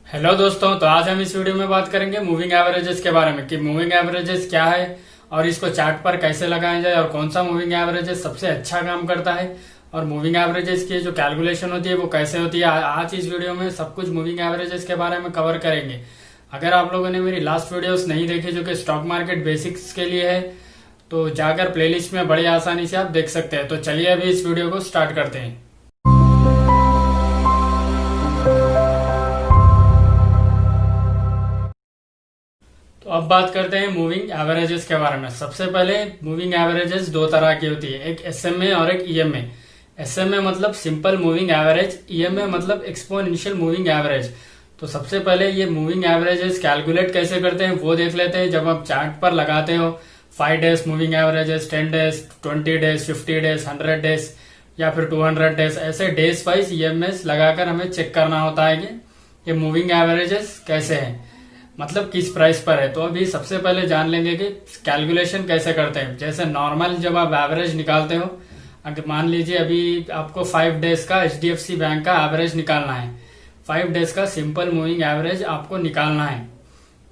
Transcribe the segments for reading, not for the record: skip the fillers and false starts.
Hello दोस्तों, तो आज हम इस वीडियो में बात करेंगे मूविंग एवरेजेस के बारे में कि मूविंग एवरेजेस क्या है और इसको चार्ट पर कैसे लगाया जाए और कौन सा मूविंग एवरेजेस सबसे अच्छा काम करता है और मूविंग एवरेजेस की जो कैलकुलेशन होती है वो कैसे होती है। आज इस वीडियो में सब कुछ मूविंग एवरेजेस के बारे में कवर करेंगे। अगर आप लोगों ने मेरी लास्ट वीडियोस नहीं देखी जो कि स्टॉक मार्केट बेसिक्स के लिए है तो जाकर प्लेलिस्ट में बड़ी आसानी से आप देख सकते हैं। तो चलिए अभी इस वीडियो को स्टार्ट करते हैं। तो अब बात करते हैं मूविंग एवरेजेस के बारे में। सबसे पहले मूविंग एवरेजेस दो तरह की होती है, एक एसएमए और एक ईएमए। एसएमए मतलब सिंपल मूविंग एवरेज, ईएमए मतलब एक्सपोनेंशियल मूविंग एवरेज। तो सबसे पहले ये मूविंग एवरेजेस कैलकुलेट कैसे करते हैं वो देख लेते हैं। जब आप चार्ट पर लगाते हो 5 days moving averages, 10 days, 20 days, 50 days, 100 days या फिर 200 डेज, ऐसे डेज वाइज ईएमएस लगाकर हमें चेक करना होता है कि ये मूविंग एवरेजेस कैसे हैं, मतलब किस प्राइस पर है। तो अभी सबसे पहले जान लेंगे कि कैलकुलेशन कैसे करते हैं। जैसे नॉर्मल जब आप एवरेज निकालते हो, अगर मान लीजिए अभी आपको 5 डेज का एचडीएफसी बैंक का एवरेज निकालना है, 5 डेज का सिंपल मूविंग एवरेज आपको निकालना है।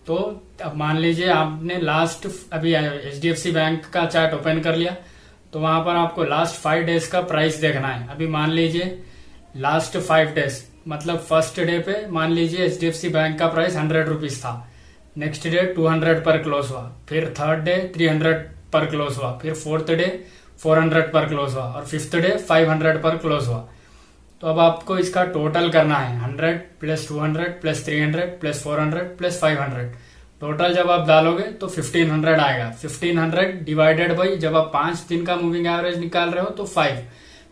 तो अब मान लीजिए आपने लास्ट अभी एचडीएफसी बैंक का चार्ट ओपन कर लिया, तो वहां पर आपको लास्ट 5 डेज का प्राइस देखना है। अभी मान लीजिए लास्ट 5 डेज मतलब फर्स्ट डे पे मान लीजिए एचडीएफसी बैंक का प्राइस 100 रुपीज था, नेक्स्ट डे 200 पर क्लोज हुआ, फिर थर्ड डे 300 पर क्लोज हुआ, फिर फोर्थ डे 400 पर क्लोज हुआ और फिफ्थ डे 500 पर क्लोज हुआ। तो अब आपको इसका टोटल करना है 100 plus 200 plus 300 plus 400 plus 500। Total जब आप डालोगे तो 1500 आएगा। 1500 डिवाइडेड बाई, जब आप 5 दिन का मूविंग एवरेज निकाल रहे हो तो 5,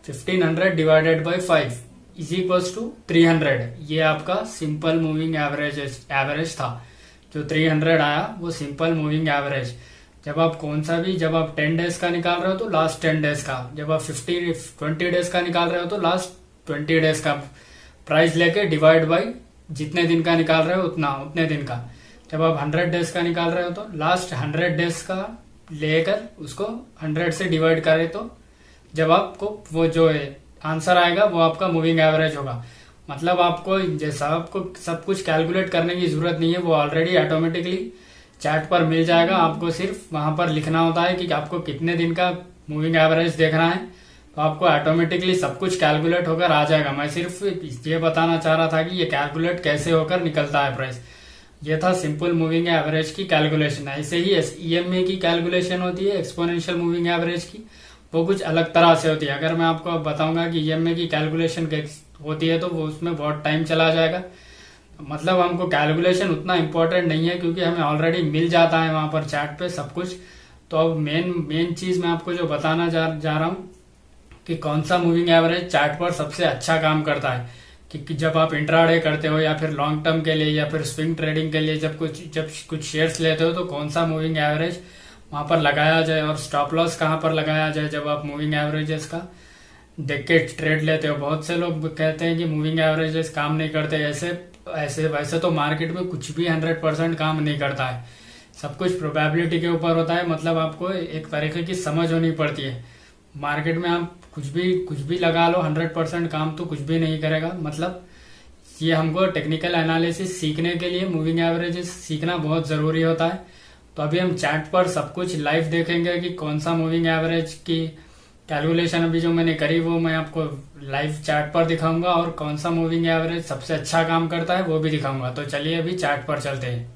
1500 divided by 5 is equals to 300। ये आपका सिंपल मूविंग एवरेज था। जो 300 आया वो सिंपल मूविंग एवरेज। जब आप कौन सा भी, जब आप 10 डेज का निकाल रहे हो तो लास्ट 10 डेज का, जब आप 20 डेज का निकाल रहे हो तो लास्ट 20 डेज का प्राइस लेके डिवाइड बाई जितने दिन का निकाल रहे हो उतने दिन का। जब आप 100 डेज का निकाल रहे हो तो लास्ट 100 डेज का लेकर उसको 100 से डिवाइड करें तो जब आपको वो जो आंसर आएगा वो आपका मूविंग एवरेज होगा। मतलब आपको जैसा आपको सब कुछ कैलकुलेट करने की जरूरत नहीं है, वो ऑलरेडी ऑटोमेटिकली चार्ट पर मिल जाएगा। आपको सिर्फ वहां पर लिखना होता है कि आपको कितने दिन का मूविंग एवरेज देखना है, तो आपको ऑटोमेटिकली सब कुछ कैलकुलेट होकर आ जाएगा। मैं सिर्फ ये बताना चाह रहा था कि ये कैलकुलेट कैसे होकर निकलता है प्राइस। ये था सिंपल मूविंग एवरेज की कैलकुलेशन। ऐसे ही ईएमए की कैलकुलेशन होती है, एक्सपोनेंशियल मूविंग एवरेज की, वो कुछ अलग तरह से होती है। अगर मैं आपको बताऊंगा कि ईएमए की कैलकुलेशन होती है तो वो उसमें बहुत टाइम चला जाएगा। मतलब हमको कैलकुलेशन उतना इम्पोर्टेंट नहीं है क्योंकि हमें ऑलरेडी मिल जाता है वहां पर चार्ट पे सब कुछ। तो अब मेन चीज मैं आपको जो बताना जा रहा हूँ कि कौन सा मूविंग एवरेज चार्ट पर सबसे अच्छा काम करता है। कि जब आप इंट्राडे करते हो या फिर लॉन्ग टर्म के लिए या फिर स्विंग ट्रेडिंग के लिए जब कुछ शेयर्स लेते हो तो कौन सा मूविंग एवरेज वहां पर लगाया जाए और स्टॉप लॉस कहाँ पर लगाया जाए जब आप मूविंग एवरेजेस का देख के ट्रेड लेते हो। बहुत से लोग कहते हैं कि मूविंग एवरेजेस काम नहीं करते। ऐसे ऐसे वैसे तो मार्केट में कुछ भी 100% काम नहीं करता है, सब कुछ प्रोबेबिलिटी के ऊपर होता है। मतलब आपको एक तरीके की समझ होनी पड़ती है। मार्केट में आप कुछ भी लगा लो, 100% काम तो कुछ भी नहीं करेगा। मतलब ये हमको टेक्निकल एनालिसिस सीखने के लिए मूविंग एवरेजेस सीखना बहुत जरूरी होता है। तो अभी हम चार्ट पर सब कुछ लाइव देखेंगे कि कौन सा मूविंग एवरेज की कैलकुलेशन अभी जो मैंने करी वो मैं आपको लाइव चार्ट पर दिखाऊंगा और कौन सा मूविंग एवरेज सबसे अच्छा काम करता है वो भी दिखाऊंगा। तो चलिए अभी चार्ट पर चलते हैं।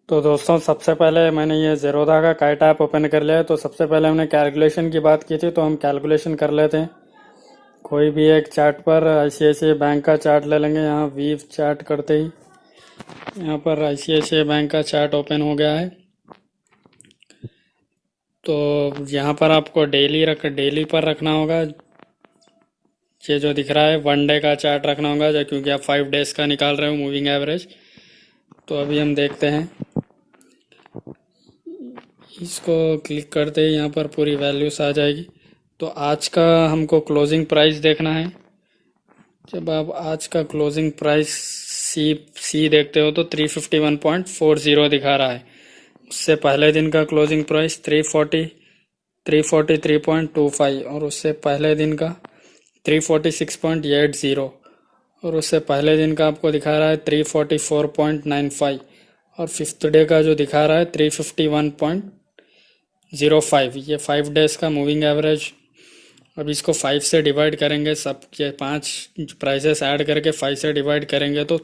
तो दोस्तों सबसे पहले मैंने ये जेरोदा का काइट ऐप ओपन कर लिया है। तो सबसे पहले हमने कैलकुलेशन की बात की थी तो हम कैलकुलेशन कर लेते हैं। कोई भी एक चार्ट पर आईसीआईसीआई बैंक का चार्ट ले लेंगे। यहाँ वीव चार्ट करते ही यहाँ पर आईसीआईसीआई बैंक का चार्ट ओपन हो गया है। तो यहाँ पर आपको डेली पर रखना होगा। ये जो दिख रहा है 1 डे का चार्ट रखना होगा क्योंकि आप 5 डेज का निकाल रहे हो मूविंग एवरेज। तो अभी हम देखते हैं, इसको क्लिक करते ही यहाँ पर पूरी वैल्यूज आ जाएगी। तो आज का हमको क्लोजिंग प्राइस देखना है। जब आप आज का क्लोजिंग प्राइस सी देखते हो तो 351.40 दिखा रहा है। उससे पहले दिन का क्लोजिंग प्राइस 343.25 और उससे पहले दिन का 346.80 और उससे पहले दिन का आपको दिखा रहा है 344.95 और फिफ्थ डे का जो दिखा रहा है 351.05। ये 5 डेज का मूविंग एवरेज। अब इसको 5 से डिवाइड करेंगे, सब ये 5 प्राइसेस ऐड करके 5 से डिवाइड करेंगे तो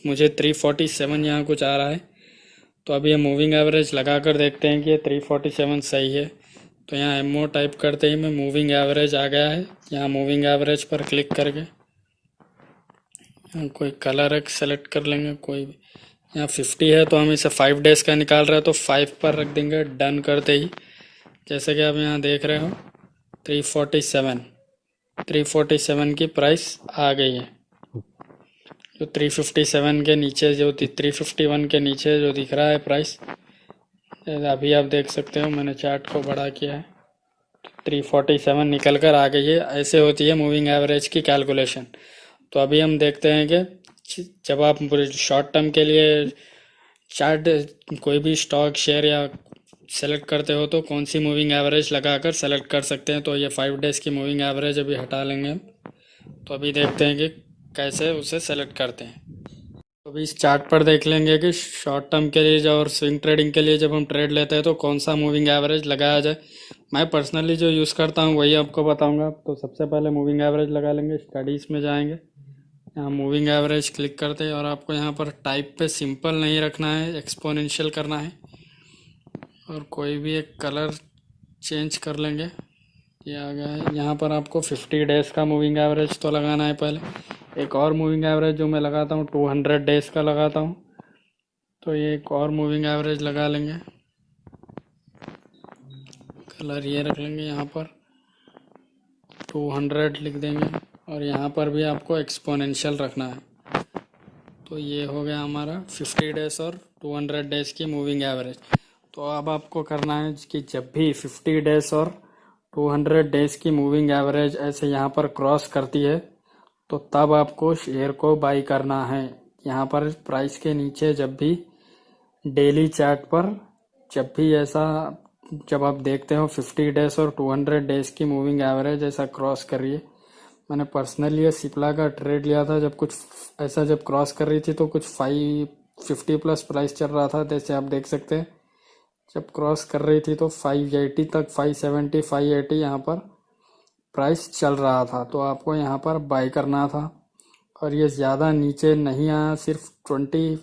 मुझे 347 यहाँ कुछ आ रहा है। तो अब ये मूविंग एवरेज लगा कर देखते हैं कि ये 347 सही है। तो यहाँ एमओ टाइप करते ही में मूविंग एवरेज आ गया है। यहाँ मूविंग एवरेज पर क्लिक करके यहाँ कोई कलर एक सेलेक्ट कर लेंगे, कोई भी। यहाँ 50 है तो हम इसे 5 डेज का निकाल रहे हैं तो 5 पर रख देंगे डन करते ही। जैसे कि आप यहाँ देख रहे हो 347 की प्राइस आ गई है। जो 357 के नीचे जो 351 के नीचे जो दिख रहा है प्राइस, अभी आप देख सकते हो मैंने चार्ट को बड़ा किया है, 347 निकल कर आ गई है। ऐसे होती है मूविंग एवरेज की कैलकुलेशन। तो अभी हम देखते हैं कि जब आप शॉर्ट टर्म के लिए चार्ट कोई भी स्टॉक शेयर या सेलेक्ट करते हो तो कौन सी मूविंग एवरेज लगाकर सेलेक्ट कर सकते हैं। तो ये 5 डेज की मूविंग एवरेज अभी हटा लेंगे हम। तो अभी देखते हैं कि कैसे उसे सेलेक्ट करते हैं। तो अभी इस चार्ट पर देख लेंगे कि शॉर्ट टर्म के लिए और स्विंग ट्रेडिंग के लिए जब हम ट्रेड लेते हैं तो कौन सा मूविंग एवरेज लगाया जाए। मैं पर्सनली जो यूज़ करता हूँ वही आपको बताऊँगा। तो सबसे पहले मूविंग एवरेज लगा लेंगे, स्टडीज़ में जाएंगे, यहाँ मूविंग एवरेज क्लिक करते हैं और आपको यहाँ पर टाइप पे सिंपल नहीं रखना है, एक्सपोनेंशियल करना है। और कोई भी एक कलर चेंज कर लेंगे, ये आ गया है। यहाँ पर आपको 50 डेज का मूविंग एवरेज तो लगाना है पहले। एक और मूविंग एवरेज जो मैं लगाता हूँ 200 डेज का लगाता हूँ, तो ये एक और मूविंग एवरेज लगा लेंगे। कलर ये रख लेंगे, यहाँ पर 200 लिख देंगे और यहाँ पर भी आपको एक्सपोनेंशियल रखना है। तो ये हो गया हमारा 50 डेज और 200 डेज की मूविंग एवरेज। तो अब आपको करना है कि जब भी 50 डेज और 200 डेज की मूविंग एवरेज ऐसे यहाँ पर क्रॉस करती है तो तब आपको शेयर को बाई करना है। यहाँ पर प्राइस के नीचे जब भी डेली चार्ट पर जब भी ऐसा जब आप देखते हो 50 डेज और 200 डेज की मूविंग एवरेज ऐसा क्रॉस कर रही है। मैंने पर्सनली ये सिप्ला का ट्रेड लिया था, जब कुछ ऐसा जब क्रॉस कर रही थी तो कुछ 550 प्लस प्राइस चल रहा था। जैसे आप देख सकते हैं जब क्रॉस कर रही थी तो 580 तक 570 580 यहाँ पर प्राइस चल रहा था। तो आपको यहाँ पर बाई करना था और ये ज़्यादा नीचे नहीं आया, सिर्फ 20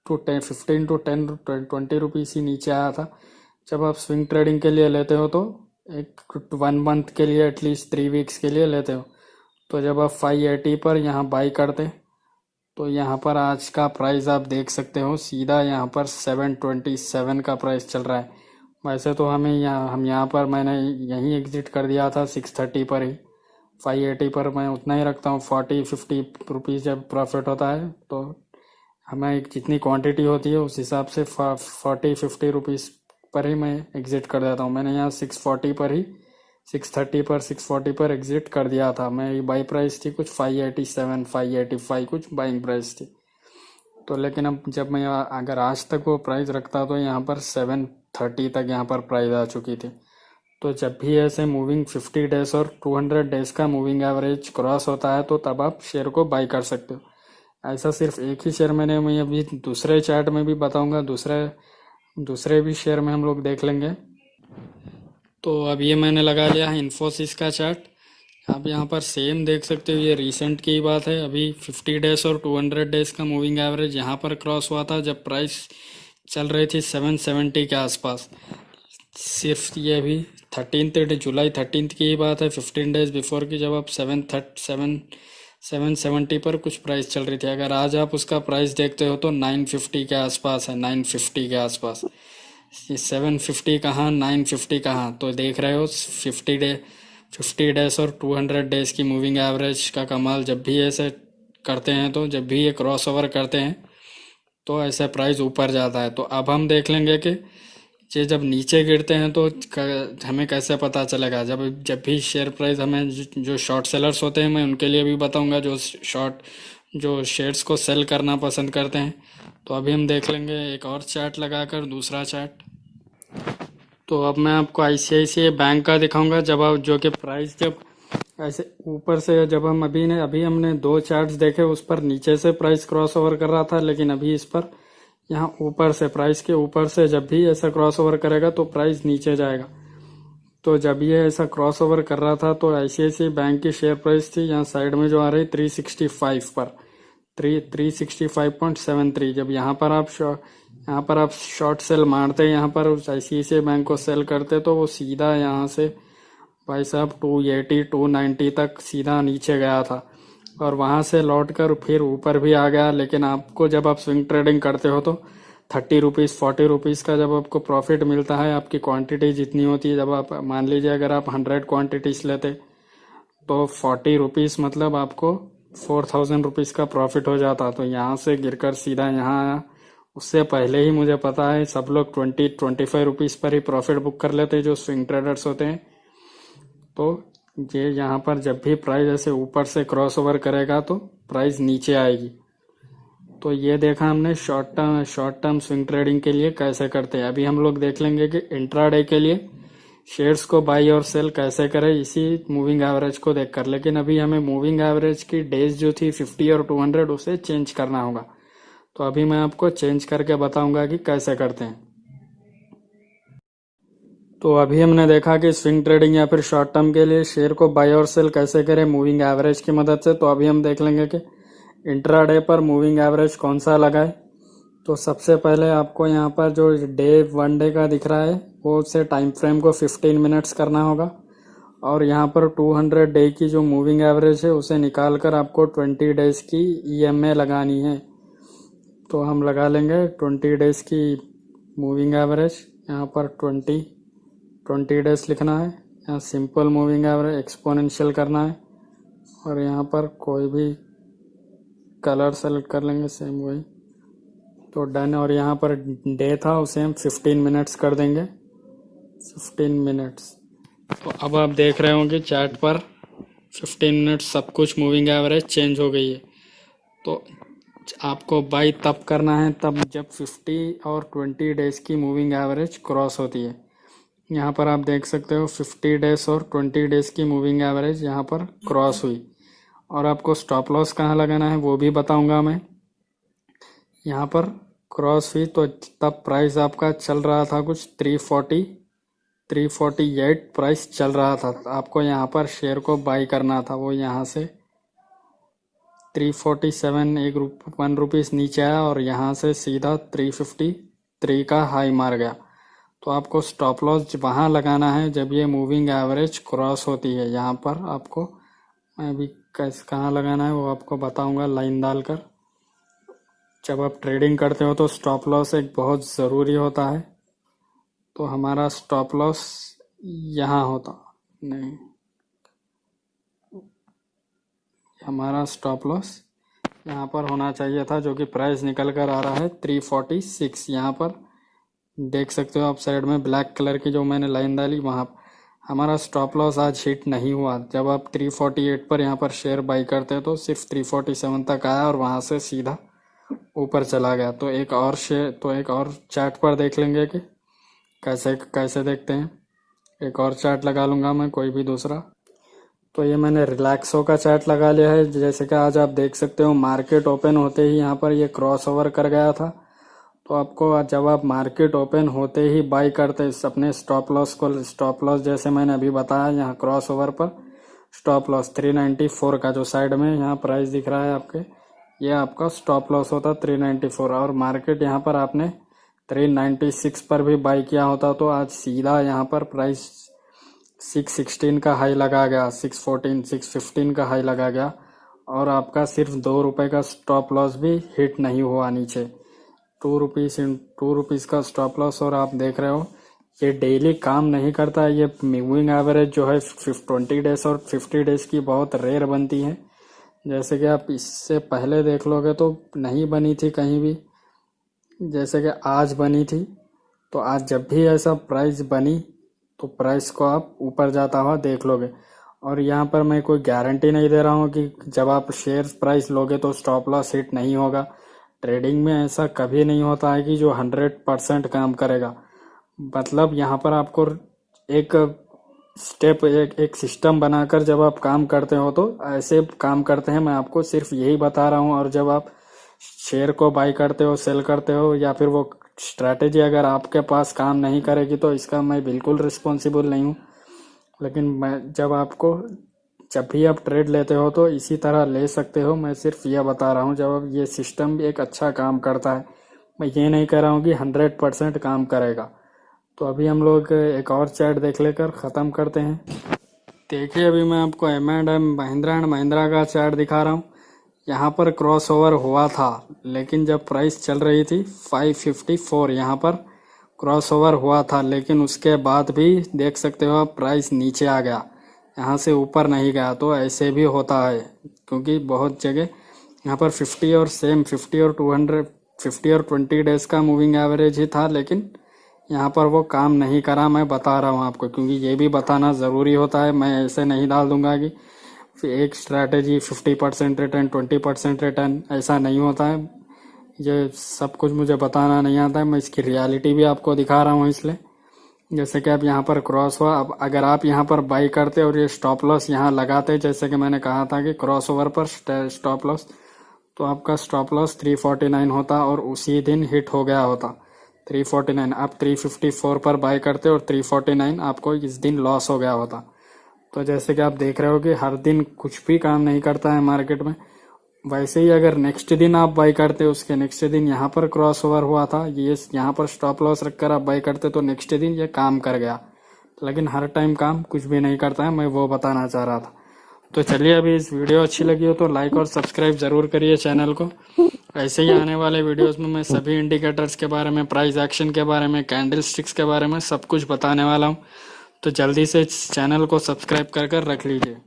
टू 10 15 टू 10 20 रुपीज़ ही नीचे आया था। जब आप स्विंग ट्रेडिंग के लिए लेते हो तो एक 1 मंथ के लिए एटलीस्ट 3 वीक्स के लिए लेते हो। तो जब आप 580 पर यहाँ बाई करते तो यहाँ पर आज का प्राइस आप देख सकते हो सीधा यहाँ पर 727 का प्राइस चल रहा है। वैसे तो हम यहाँ पर मैंने यहीं एग्जिट कर दिया था 630 पर ही। 580 पर मैं उतना ही रखता हूँ, 40-50 रुपीज़ जब प्रॉफिट होता है तो हमें जितनी क्वांटिटी होती है उस हिसाब से 40-50 रुपीज़ पर ही मैं एग्जिट कर देता हूँ। मैंने यहाँ 640 पर ही 630 पर 640 पर एग्जिट कर दिया था। मेरी बाई प्राइस थी कुछ 587 585 कुछ बाइंग प्राइस थी। तो लेकिन अब जब मैं अगर आज तक वो प्राइस रखता तो यहाँ पर 730 तक यहाँ पर प्राइस आ चुकी थी। तो जब भी ऐसे मूविंग 50 डेज और 200 डेज का मूविंग एवरेज क्रॉस होता है तो तब आप शेयर को बाई कर सकते हो। ऐसा सिर्फ एक ही शेयर मैं अभी दूसरे चार्ट में भी बताऊंगा, दूसरे भी शेयर में हम लोग देख लेंगे। तो अब ये मैंने लगा लिया है इन्फोसिस का चार्ट। आप यहाँ पर सेम देख सकते हो, ये रिसेंट की बात है। अभी 50 डेज और 200 डेज का मूविंग एवरेज यहाँ पर क्रॉस हुआ था जब प्राइस चल रही थी 770 के आसपास। सिर्फ ये अभी जुलाई 13 की ही बात है, 15 डेज बिफोर की, जब आप 770 पर कुछ प्राइस चल रही थी। अगर आज आप उसका प्राइस देखते हो तो 950 के आसपास है, 950 के आसपास। 750 कहाँ 950 कहाँ, तो देख रहे हो 50 डेज और 200 डेज की मूविंग एवरेज का कमाल। जब भी ऐसे करते हैं तो जब भी ये क्रॉस ओवर करते हैं तो ऐसा प्राइस ऊपर जाता है। तो अब हम देख लेंगे कि ये जब नीचे गिरते हैं तो हमें कैसे पता चलेगा। जब भी शेयर प्राइस हमें जो शॉर्ट सेलर्स होते हैं मैं उनके लिए भी बताऊंगा जो शेयर्स को सेल करना पसंद करते हैं। तो अभी हम देख लेंगे एक और चार्ट लगाकर, दूसरा चार्ट। तो अब मैं आपको ICICI बैंक का दिखाऊंगा। जो कि प्राइस जब ऐसे ऊपर से जब हम अभी हमने दो चार्ट्स देखे, उस पर नीचे से प्राइस क्रॉस ओवर कर रहा था, लेकिन अभी इस पर यहाँ ऊपर से, प्राइस के ऊपर से जब भी ऐसा क्रॉस ओवर करेगा तो प्राइस नीचे जाएगा। तो जब ये ऐसा क्रॉस ओवर कर रहा था तो आईसीआईसीआई बैंक की शेयर प्राइस थी यहाँ साइड में जो आ रही 365 पर, 365.73। जब यहाँ पर आप शॉर्ट सेल मारते, यहाँ पर आईसीआईसीआई बैंक को सेल करते तो वो सीधा यहाँ से भाई साहब 280 290 तक सीधा नीचे गया था, और वहां से लौटकर फिर ऊपर भी आ गया। लेकिन आपको जब आप स्विंग ट्रेडिंग करते हो तो 30 रुपीज़ 40 रुपीज़ का जब आपको प्रॉफिट मिलता है, आपकी क्वांटिटी जितनी होती है, जब आप मान लीजिए अगर आप 100 क्वांटिटीज लेते तो 40 रुपीज़ मतलब आपको 4000 रुपीज़ का प्रॉफिट हो जाता। तो यहाँ से गिरकर सीधा यहाँ आया। उससे पहले ही मुझे पता है सब लोग 20-25 रुपीज़ पर ही प्रॉफिट बुक कर लेते हैं जो स्विंग ट्रेडर्स होते हैं। तो ये यहाँ पर जब भी प्राइस ऐसे ऊपर से क्रॉस ओवर करेगा तो प्राइस नीचे आएगी। तो ये देखा हमने शॉर्ट टर्म स्विंग ट्रेडिंग के लिए कैसे करते हैं। अभी हम लोग देख लेंगे कि इंट्राडे के लिए शेयर्स को बाई और सेल कैसे करें इसी मूविंग एवरेज को देखकर। लेकिन अभी हमें मूविंग एवरेज की डेज जो थी 50 और 200 उसे चेंज करना होगा। तो अभी मैं आपको चेंज करके बताऊंगा कि कैसे करते हैं। तो अभी हमने देखा कि स्विंग ट्रेडिंग या फिर शॉर्ट टर्म के लिए शेयर को बाय और सेल कैसे करें मूविंग एवरेज की मदद से। तो अभी हम देख लेंगे कि इंट्राडे पर मूविंग एवरेज कौन सा लगाए। तो सबसे पहले आपको यहाँ पर जो डे 1 डे का दिख रहा है वो उसे टाइम फ्रेम को 15 मिनट्स करना होगा, और यहाँ पर 200 डे की जो मूविंग एवरेज है उसे निकाल कर आपको 20 डेज की ईएमए लगानी है। तो हम लगा लेंगे 20 डेज की मूविंग एवरेज। यहाँ पर 20 डेज लिखना है। यहाँ सिंपल मूविंग एवरेज एक्सपोनेंशियल करना है, और यहाँ पर कोई भी कलर सेलेक्ट कर लेंगे, सेम वही। तो डन। और यहाँ पर डे था उसे हम 15 मिनट्स कर देंगे, 15 मिनट्स। तो अब आप देख रहे होंगे चार्ट पर 15 मिनट्स सब कुछ मूविंग एवरेज चेंज हो गई है। तो आपको बाई तब करना है तब जब 50 और 20 डेज की मूविंग एवरेज क्रॉस होती है। यहाँ पर आप देख सकते हो 50 डेज और 20 डेज की मूविंग एवरेज यहाँ पर क्रॉस हुई। और आपको स्टॉप लॉस कहाँ लगाना है वो भी बताऊंगा मैं। यहाँ पर क्रॉस हुई तो तब प्राइस आपका चल रहा था कुछ 348 प्राइस चल रहा था। आपको यहाँ पर शेयर को बाई करना था। वो यहाँ से 347 1 रुपीज़ नीचे आया और यहाँ से सीधा 353 का हाई मार गया। तो आपको स्टॉप लॉस वहाँ लगाना है जब ये मूविंग एवरेज क्रॉस होती है। यहाँ पर आपको मैं अभी कैसे कहाँ लगाना है वो आपको बताऊंगा लाइन डालकर। जब आप ट्रेडिंग करते हो तो स्टॉप लॉस एक बहुत ज़रूरी होता है। तो हमारा स्टॉप लॉस यहाँ होता नहीं, हमारा स्टॉप लॉस यहाँ पर होना चाहिए था, जो कि प्राइस निकल कर आ रहा है 346। यहाँ पर देख सकते हो आप साइड में ब्लैक कलर की जो मैंने लाइन डाली, वहाँ हमारा स्टॉप लॉस आज हिट नहीं हुआ। जब आप 348 पर यहाँ पर शेयर बाई करते तो सिर्फ 347 तक आया और वहाँ से सीधा ऊपर चला गया। तो एक और चार्ट पर देख लेंगे कि कैसे देखते हैं। एक और चार्ट लगा लूँगा मैं कोई भी दूसरा। तो ये मैंने रिलैक्सो का चार्ट लगा लिया है। जैसे कि आज आप देख सकते हो मार्केट ओपन होते ही यहाँ पर ये क्रॉस ओवर कर गया था। तो आपको जब आप मार्केट ओपन होते ही बाई करते अपने स्टॉप लॉस जैसे मैंने अभी बताया, यहाँ क्रॉस ओवर पर स्टॉप लॉस 394 का जो साइड में यहाँ प्राइस दिख रहा है आपके, ये आपका स्टॉप लॉस होता 394। और मार्केट यहाँ पर आपने 396 पर भी बाई किया होता तो आज सीधा यहाँ पर प्राइस 616 का हाई लगा गया, 614 615 का हाई लगा गया, और आपका सिर्फ 2 रुपए का स्टॉप लॉस भी हिट नहीं हुआ नीचे। 2 रुपीज़ का स्टॉप लॉस। और आप देख रहे हो ये डेली काम नहीं करता है। ये मूविंग एवरेज जो है 20 डेज और 50 डेज की बहुत रेयर बनती है। जैसे कि आप इससे पहले देख लोगे तो नहीं बनी थी कहीं भी, जैसे कि आज बनी थी। तो आज जब भी ऐसा प्राइस बनी तो प्राइस को आप ऊपर जाता हुआ देख लोगे। और यहाँ पर मैं कोई गारंटी नहीं दे रहा हूँ कि जब आप शेयर प्राइस लोगे तो स्टॉप लॉस हिट नहीं होगा। ट्रेडिंग में ऐसा कभी नहीं होता है कि जो 100% काम करेगा। मतलब यहाँ पर आपको एक स्टेप एक सिस्टम बनाकर जब आप काम करते हो तो ऐसे काम करते हैं। मैं आपको सिर्फ यही बता रहा हूँ। और जब आप शेयर को बाई करते हो, सेल करते हो, या फिर वो स्ट्रैटेजी अगर आपके पास काम नहीं करेगी तो इसका मैं बिल्कुल रिस्पॉन्सिबल नहीं हूँ। लेकिन मैं जब भी आप ट्रेड लेते हो तो इसी तरह ले सकते हो। मैं सिर्फ यह बता रहा हूँ जब ये सिस्टम भी एक अच्छा काम करता है। मैं ये नहीं कह रहा हूँ कि 100% काम करेगा। तो अभी हम लोग एक और चार्ट देख लेकर ख़त्म करते हैं। देखिए, अभी मैं आपको महिंद्रा एंड महिंद्रा का चार्ट दिखा रहा हूँ। यहाँ पर क्रॉस ओवर हुआ था, लेकिन जब प्राइस चल रही थी 554, यहाँ पर क्रॉस ओवर हुआ था, लेकिन उसके बाद भी देख सकते हो आप प्राइस नीचे आ गया, यहाँ से ऊपर नहीं गया। तो ऐसे भी होता है, क्योंकि बहुत जगह यहाँ पर 50 और 50 और 20 डेज का मूविंग एवरेज ही था, लेकिन यहाँ पर वो काम नहीं करा। मैं बता रहा हूँ आपको, क्योंकि ये भी बताना ज़रूरी होता है। मैं ऐसे नहीं डाल दूंगा कि एक स्ट्रैटेजी 50% रिटर्न, 20% रिटर्न, ऐसा नहीं होता है। ये सब कुछ मुझे बताना नहीं आता है। मैं इसकी रियलिटी भी आपको दिखा रहा हूँ। इसलिए जैसे कि आप यहाँ पर क्रॉस हुआ, अब अगर आप यहाँ पर बाई करते और ये स्टॉप लॉस यहाँ लगाते, जैसे कि मैंने कहा था कि क्रॉस ओवर पर स्टॉप लॉस, तो आपका स्टॉप लॉस 349 होता और उसी दिन हिट हो गया होता 349। आप 354 पर बाय करते और 349 आपको इस दिन लॉस हो गया होता। तो जैसे कि आप देख रहे हो कि हर दिन कुछ भी काम नहीं करता है मार्केट में। वैसे ही अगर नेक्स्ट दिन आप बाय करते, उसके नेक्स्ट दिन यहाँ पर क्रॉस ओवर हुआ था, ये यहाँ पर स्टॉप लॉस रखकर आप बाय करते, तो नेक्स्ट दिन ये काम कर गया। लेकिन हर टाइम काम कुछ भी नहीं करता है, मैं वो बताना चाह रहा था। तो चलिए, अभी इस वीडियो अच्छी लगी हो तो लाइक और सब्सक्राइब जरूर करिए चैनल को। ऐसे ही आने वाले वीडियोस में मैं सभी इंडिकेटर्स के बारे में, प्राइस एक्शन के बारे में, कैंडल स्टिक्स के बारे में सब कुछ बताने वाला हूँ। तो जल्दी से इस चैनल को सब्सक्राइब कर रख लीजिए।